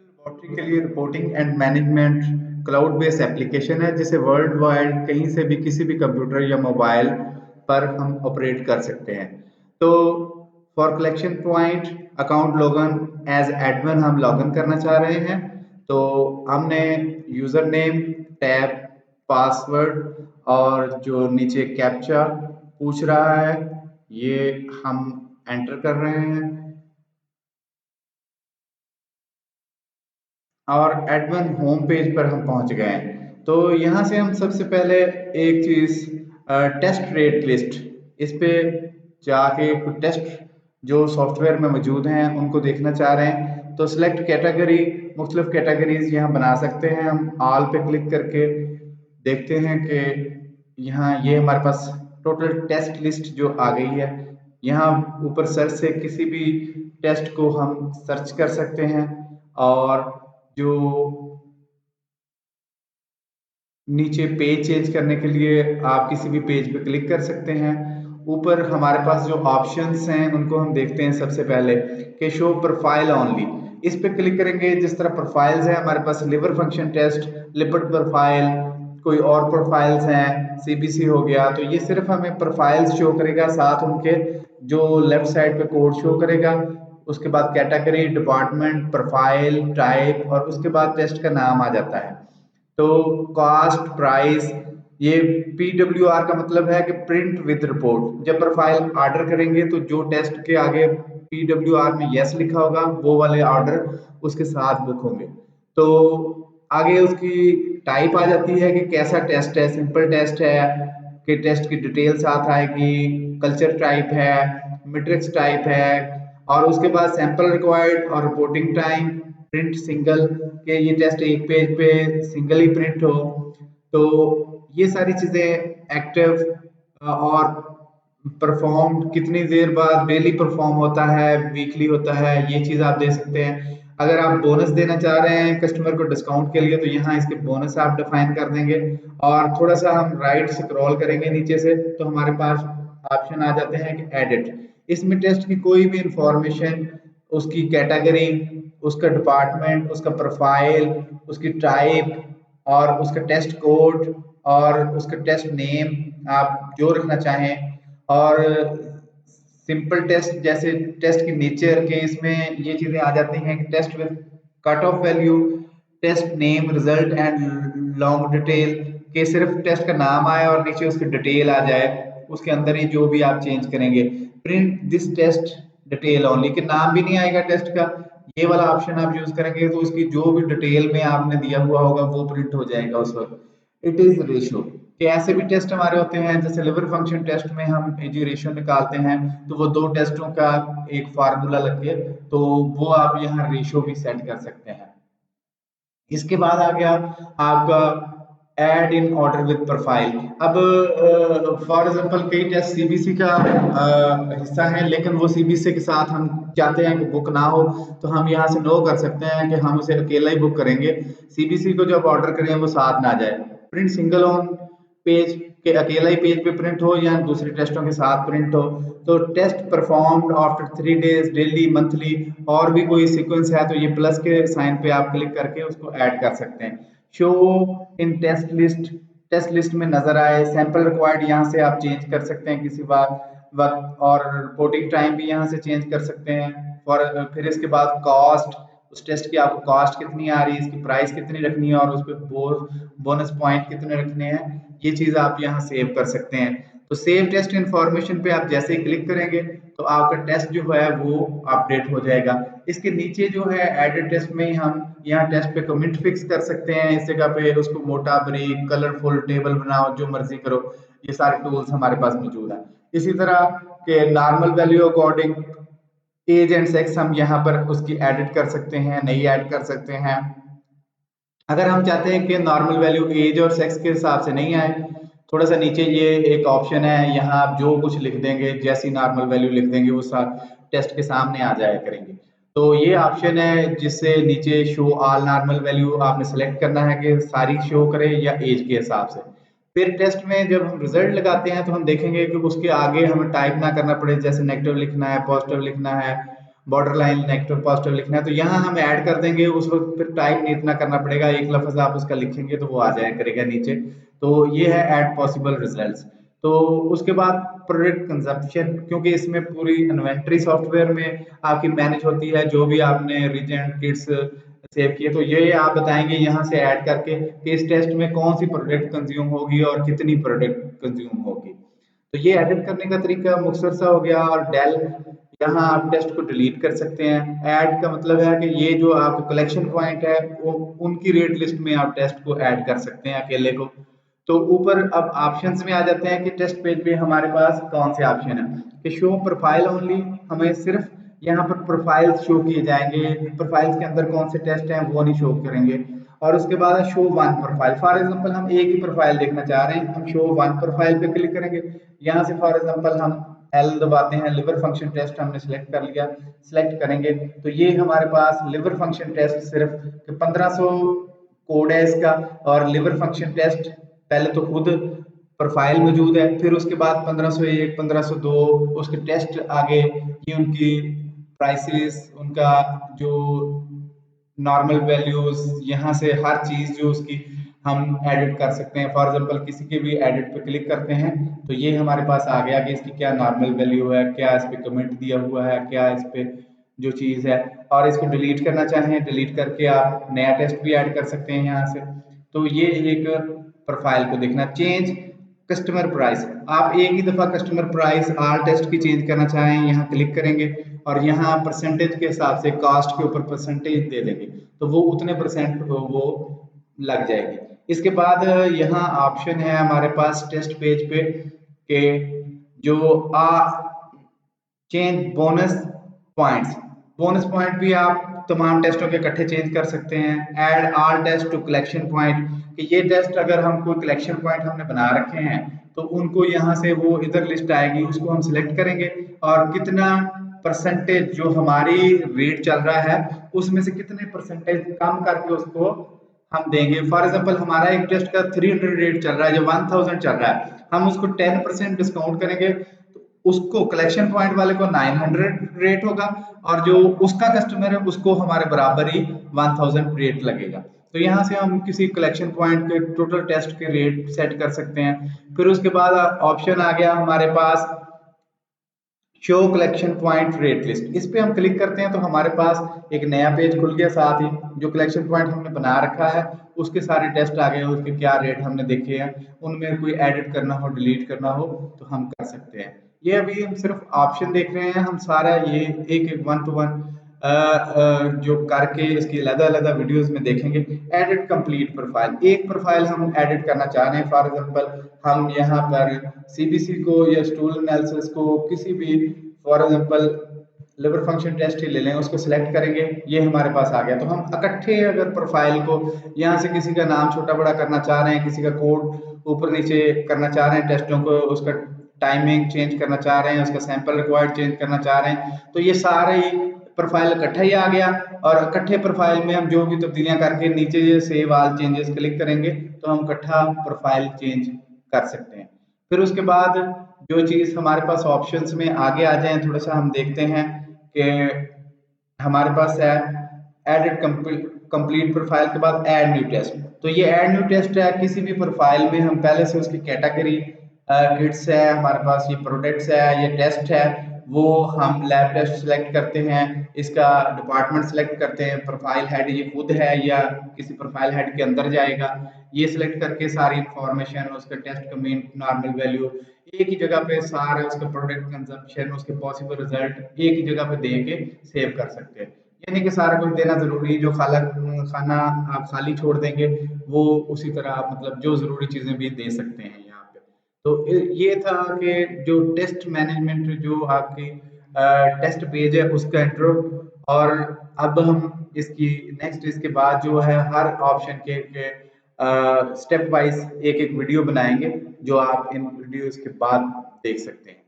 Laboratory के लिए reporting and management cloud based application है जिसे वर्ल्ड वाइड कहीं से भी किसी भी कंप्यूटर या मोबाइल पर हम ऑपरेट कर सकते हैं। तो for collection point account login as admin हम लॉगिन करना चाह रहे हैं। तो हमने यूजर नेम टैब पासवर्ड और जो नीचे कैप्चा पूछ रहा है ये हम एंटर कर रहे हैं और एडमिन होम पेज पर हम पहुंच गए हैं। तो यहाँ से हम सबसे पहले एक चीज़ टेस्ट रेट लिस्ट इस पे जाके कुछ टेस्ट जो सॉफ्टवेयर में मौजूद हैं उनको देखना चाह रहे हैं। तो सिलेक्ट कैटेगरी मुख्तलिफ कैटेगरीज यहाँ बना सकते हैं। हम ऑल पे क्लिक करके देखते हैं कि यहाँ ये हमारे पास टोटल टेस्ट लिस्ट जो आ गई है। यहाँ ऊपर सर्च से किसी भी टेस्ट को हम सर्च कर सकते हैं और जो नीचे पेज चेंज करने के लिए आप किसी भी पेज पे क्लिक कर सकते हैं। ऊपर हमारे पास जो ऑप्शंस हैं उनको हम देखते हैं। सबसे पहले कि शो प्रोफाइल ओनली इस पे क्लिक करेंगे। जिस तरह प्रोफाइल्स हैं हमारे पास liver function test, lipid profile, कोई और प्रोफाइल्स हैं, सीबीसी हो गया। तो ये सिर्फ हमें प्रोफाइल्स शो करेगा, साथ उनके जो लेफ्ट साइड पे कोड शो करेगा। उसके बाद कैटेगरी, डिपार्टमेंट, प्रोफाइल, टाइप और उसके बाद टेस्ट का नाम आ जाता है। तो कॉस्ट प्राइस ये PWR का मतलब है कि प्रिंट विद रिपोर्ट। जब प्रोफाइल ऑर्डर करेंगे तो जो टेस्ट के आगे PWR में यस लिखा होगा वो वाले ऑर्डर उसके साथ बुक होंगे। तो आगे उसकी टाइप आ जाती है कि कैसा टेस्ट है, सिंपल टेस्ट है कि टेस्ट की डिटेल साथ आएगी, कल्चर टाइप है, मैट्रिक्स टाइप है और उसके बाद सैंपल रिक्वायर्ड और रिपोर्टिंग टाइम, प्रिंट सिंगल के ये टेस्ट एक पेज पे सिंगल ही प्रिंट हो। तो ये सारी चीजें एक्टिव और परफॉर्म्ड कितनी देर बाद डेली परफॉर्म होता है, वीकली होता है, ये चीज आप दे सकते हैं। अगर आप बोनस देना चाह रहे हैं कस्टमर को डिस्काउंट के लिए तो यहाँ इसके बोनस आप डिफाइन कर देंगे। और थोड़ा सा हम राइट स्क्रॉल करेंगे नीचे से तो हमारे पास ऑप्शन आ जाते हैं कि एडिट। इसमें टेस्ट की कोई भी इंफॉर्मेशन, उसकी कैटेगरी, उसका डिपार्टमेंट, उसका प्रोफाइल, उसकी टाइप और उसका टेस्ट कोड और उसका टेस्ट नेम आप जो रखना चाहें। और सिंपल टेस्ट जैसे टेस्ट की नेचर के इसमें ये चीजें आ जाती हैं कि test with cut off value, test name, result and long detail के सिर्फ टेस्ट का नाम आए और नीचे उसकी डिटेल आ जाए। उसके अंदर ही जो भी आप चेंज करेंगे। Print this test detail only कि नाम भी नहीं आएगा टेस्ट का, ये वाला ऑप्शन आप यूज करेंगे तो उसकी जो भी डिटेल में आपने दिया हुआ होगा वो प्रिंट हो जाएगा उस वक्त। इट इज रेशियो कि ऐसे भी टेस्ट हमारे होते हैं जैसे लिवर फंक्शन टेस्ट में हम एजी रेशियो निकालते हैं तो वो दो टेस्टों का एक फार्मूला लग के तो वो आप यहाँ रेशियो भी सेट कर सकते हैं। इसके बाद आ गया आपका add in order with profile. अब फॉर एग्जांपल कई टेस्ट सीबीसी का हिस्सा है लेकिन वो सीबीसी के साथ हम चाहते हैं कि बुक ना हो तो हम यहाँ से नो कर सकते हैं कि हम उसे अकेला ही बुक करेंगे। सीबीसी को जब ऑर्डर करें वो साथ ना जाए। प्रिंट सिंगल ऑन पेज के अकेला ही पेज पे प्रिंट हो या दूसरे टेस्टों के साथ प्रिंट हो। तो test performed after 3 days, daily, monthly और भी कोई सीक्वेंस है तो ये प्लस के साइन पे आप क्लिक करके उसको ऐड कर सकते हैं। शो इन टेस्ट लिस्ट में नजर आए। सैंपल रिक्वायर्ड यहाँ से आप चेंज कर सकते हैं किसी वक्त और रिपोर्टिंग टाइम भी यहाँ से चेंज कर सकते हैं। और फिर इसके बाद कॉस्ट, उस टेस्ट की आपको कॉस्ट कितनी आ रही है, इसकी प्राइस कितनी रखनी है और उस पर बोनस पॉइंट कितने रखने हैं, ये चीज आप यहाँ सेव कर सकते हैं। तो सेव टेस्ट इन्फॉर्मेशन पे आप जैसे ही क्लिक करेंगे तो आपका टेस्ट जो है वो अपडेट हो जाएगा। इसके नीचे जो है एडिट टेस्ट में हम यहाँ टेस्ट पे कमेंट फिक्स कर सकते हैं। इस जगह पे उसको मोटा, बारीक, कलरफुल टेबल बनाओ, जो मर्जी करो, ये सारे टूल्स हमारे पास मौजूद है। इसी तरह के normal value according age and sex हम यहाँ पर उसकी एडिट कर सकते हैं, नहीं ऐड कर सकते हैं। अगर हम चाहते हैं कि नॉर्मल वैल्यू एज और सेक्स के हिसाब से नहीं आए, थोड़ा सा नीचे ये एक ऑप्शन है, यहाँ आप जो कुछ लिख देंगे, जैसी नॉर्मल वैल्यू लिख देंगे वो टेस्ट के सामने आ जाया करेंगे। तो ये ऑप्शन है जिससे नीचे शो ऑल नॉर्मल वैल्यू आपने सेलेक्ट करना है कि सारी शो करे या एज के हिसाब से। फिर टेस्ट में जब हम रिजल्ट लगाते हैं तो हम देखेंगे कि उसके आगे हमें टाइप ना करना पड़े, जैसे नेगेटिव लिखना है, पॉजिटिव लिखना है, बॉर्डर लाइन नेगेटिव पॉजिटिव लिखना है तो यहाँ हम ऐड कर देंगे, उस वक्त फिर टाइप नहीं इतना करना पड़ेगा, एक लफ्ज आप उसका लिखेंगे तो वो आ जाया करेगा नीचे। तो ये है ऐड पॉसिबल रिजल्ट्स। तो उसके बाद प्रोडक्ट कंजप्शन, क्योंकि इसमें पूरी इन्वेंट्री सॉफ्टवेयर में आपकी मैनेज होती है, जो भी आपने रीजेंट किट्स सेव किए तो ये आप बताएंगे यहाँ से ऐड करके कि इस टेस्ट में कौन सी प्रोडक्ट कंज्यूम होगी और कितनी प्रोडक्ट कंज्यूम होगी। तो ये एडिट करने का तरीका मुख्तसर सा हो गया। और डेल, यहाँ आप टेस्ट को डिलीट कर सकते हैं। ऐड का मतलब है कि ये जो आपका कलेक्शन पॉइंट है वो उनकी रेट लिस्ट में आप टेस्ट को ऐड कर सकते हैं अकेले को। तो ऊपर अब ऑप्शंस में आ जाते हैं कि टेस्ट पेज पे हमारे पास कौन से ऑप्शन है कि शो प्रोफाइल ओनली, हमें सिर्फ यहाँ पर प्रोफाइल्स शो किए जाएंगे, प्रोफाइल्स के अंदर कौन से टेस्ट हैं वो नहीं शो करेंगे। और उसके बाद है show one profile, for example हम एक ही प्रोफाइल देखना चाह रहे हैं, हम शो वन प्रोफाइल पे क्लिक करेंगे। यहाँ से फॉर एग्जांपल हम एल दबाते हैं, लिवर फंक्शन टेस्ट हमने सिलेक्ट कर लिया, सिलेक्ट करेंगे तो ये हमारे पास लिवर फंक्शन टेस्ट सिर्फ 1500 कोड है इसका। और लिवर फंक्शन टेस्ट पहले तो खुद प्रोफाइल मौजूद है, फिर उसके बाद 1501 1502 उसके टेस्ट आगे, ये उनकी प्राइसेस, उनका जो नॉर्मल वैल्यूज, यहाँ से हर चीज जो उसकी हम एडिट कर सकते हैं। फॉर एग्जांपल किसी के भी एडिट पे क्लिक करते हैं तो ये हमारे पास आ गया कि इसकी क्या नॉर्मल वैल्यू है, क्या इस पे कमेंट दिया हुआ है, क्या इस पे जो चीज है। और इसको डिलीट करना चाहें, डिलीट करके आप नया टेस्ट भी ऐड कर सकते हैं यहाँ से। तो ये एक प्रोफाइल को देखना। चेंज कस्टमर प्राइस, आप एक ही दफा कस्टमर प्राइस आल टेस्ट की चेंज करना चाहें, यहाँ क्लिक करेंगे और यहाँ परसेंटेज के हिसाब से कास्ट के ऊपर परसेंटेज दे देंगे तो वो उतने परसेंट वो लग जाएगी। इसके बाद यहाँ ऑप्शन है हमारे पास टेस्ट पेज पे कि जो change bonus points, bonus point भी आप तमाम टेस्टों के इकट्ठे चेंज कर सकते हैं। Add all test to collection point, कि ये टेस्ट अगर हम कोई कलेक्शन पॉइंट हमने बना रखे हैं तो उनको यहाँ से वो इधर लिस्ट आएगी, उसको हम सिलेक्ट करेंगे और कितना परसेंटेज जो हमारी रेट चल रहा है उसमें से कितने परसेंटेज कम करके उसको हम देंगे। फॉर एग्जांपल हमारा एक टेस्ट का 300 रेट चल रहा है, जो 1000 चल रहा है, हम उसको 10% डिस्काउंट करेंगे तो उसको कलेक्शन पॉइंट वाले को 900 रेट होगा और जो उसका कस्टमर है उसको हमारे बराबर ही 1000 रेट लगेगा। तो यहाँ से हम किसी कलेक्शन पॉइंट के टोटल टेस्ट के रेट सेट कर सकते हैं। फिर उसके बाद ऑप्शन आ गया हमारे पास show collection point rate list, इस पे हम क्लिक करते हैं तो हमारे पास एक नया पेज खुल गया, साथ ही जो कलेक्शन पॉइंट हमने बना रखा है उसके सारे टेस्ट आ गए, उसके क्या रेट हमने देखे हैं, उनमें कोई एडिट करना हो डिलीट करना हो तो हम कर सकते हैं। ये अभी हम सिर्फ ऑप्शन देख रहे हैं, हम सारा ये एक एक वन टू वन जो करके इसकी अलग-अलग वीडियोस में देखेंगे। एडिट कंप्लीट प्रोफाइल, एक प्रोफाइल हम एडिट करना चाह रहे हैं, फॉर एग्जांपल हम यहाँ पर सीबीसी को या स्टूल एनालिसिस को किसी भी, for example liver function test ही ले लें, उसको सिलेक्ट करेंगे, ये हमारे पास आ गया। तो हम इकट्ठे अगर प्रोफाइल को यहाँ से किसी का नाम छोटा बड़ा करना चाह रहे हैं, किसी का कोड ऊपर नीचे करना चाह रहे हैं, टेस्टों को उसका टाइमिंग चेंज करना चाह रहे हैं, उसका सैंपल रिक्वायर्ड चेंज करना चाह रहे हैं, तो ये सारे ही प्रोफाइल इकट्ठा ही आ गया। और इकट्ठे प्रोफाइल में हम जो भी तब्दीलियां करके नीचे ये सेव ऑल चेंजेस क्लिक करेंगे तो हम इकट्ठा प्रोफाइल चेंज कर सकते हैं। फिर उसके बाद जो चीज़ हमारे पास ऑप्शंस में आगे आ जाए, थोड़ा सा हम देखते हैं कि हमारे पास है एडिट कंप्लीट प्रोफाइल के बाद ऐड न्यू टेस्ट। तो ये ऐड न्यू टेस्ट है, किसी भी प्रोफाइल में हम पहले से उसकी कैटेगरी किट्स है, हमारे पास ये प्रोडक्ट्स है, ये टेस्ट है, वो हम लैब टेस्ट सेलेक्ट करते हैं, इसका डिपार्टमेंट सेलेक्ट करते हैं, प्रोफाइल हेड ये खुद है या किसी प्रोफाइल हेड के अंदर जाएगा, ये सिलेक्ट करके सारी इंफॉर्मेशन, उसका टेस्ट का मेन नॉर्मल वैल्यू एक ही जगह पे, सारा उसका प्रोडक्ट कंजप्शन, उसके पॉसिबल रिजल्ट एक ही जगह पे दे के सेव कर सकते हैं। यानी कि सारा कुछ देना जरूरी, जो खाना आप खाली छोड़ देंगे वो उसी तरह आप मतलब जो जरूरी चीजें भी दे सकते हैं यहाँ पे। तो ये था कि जो टेस्ट मैनेजमेंट, जो आपकी टेस्ट पेज है उसका इंट्रो। और अब हम इसकी नेक्स्ट, इसके बाद जो है हर ऑप्शन के स्टेप वाइज एक एक वीडियो बनाएंगे जो आप इन वीडियोस के बाद देख सकते हैं।